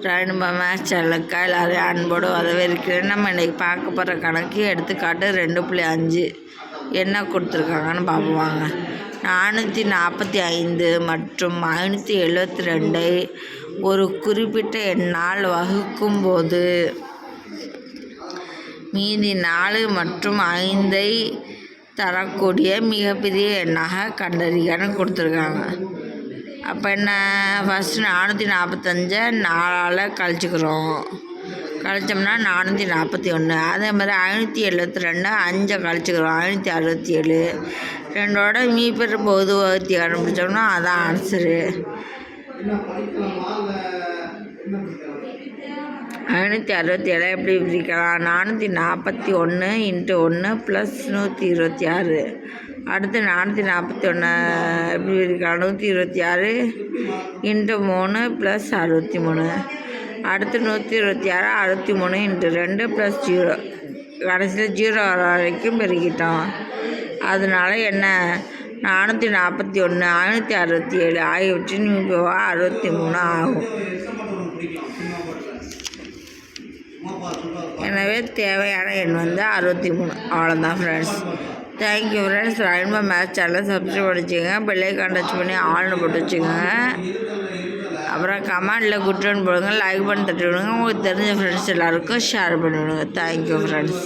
Rainbow maths சேனலுக்கு எல்லாரையும் அன்போடு வரவேற்கிறேன். நம்ம இன்றைக்கி பார்க்க போகிற கணக்கு எடுத்துக்காட்டு 2.5 என்ன கொடுத்துருக்காங்கன்னு பார்ப்போங்க. 445 மற்றும் 572 ஒரு குறிப்பிட்ட எண்ணால் வகுக்கும்போது மீதி 4 மற்றும் 5 தரக்கூடிய மிகப்பெரிய எண்ணாக கண்டறியன்னு கொடுத்துருக்காங்க. அப்போ என்ன, ஃபஸ்ட்டு 445 4ஆல் கழிச்சுக்கிறோம். கழிச்சோம்னா 441. அதே மாதிரி 572 5 கழிச்சுக்கிறோம் 567. ரெண்டோட மீப்பெரு பொது வகுத்தி கண்டுபிடிச்சோம்னா அதான் ஆன்சரு. 567 எப்படி பிரிக்கலாம்? 441 × 1 + 126. அடுத்து 441 எப்படி பிரிக்கலாம்? 126 × 3 + 63. அடுத்து 126 63 × 2 + 0. கடைசியில் 0 வர வரைக்கும் பெருக்கிட்டோம். அதனால என்ன, 441 567 ஆகியவற்றின் மீப்பெரு 63 ஆகும். எனவே தேவையான எண் 63. அவ்வளோதான் friends. Thank you friends. Rainbow maths சேனலை சப்ஸ்கிரைப் பண்ணிச்சுங்க, பெல்லைக்கான் டச் பண்ணி ஆல்னு போட்டு வச்சுக்கோங்க. அப்புறம் கமெண்டில் குட்டன் போடுங்க, லைக் பண்ணி தட்டி விடுங்க. உங்களுக்கு தெரிஞ்ச ஃப்ரெண்ட்ஸ் எல்லாருக்கும் ஷேர் பண்ணி விடுங்க. Thank you friends.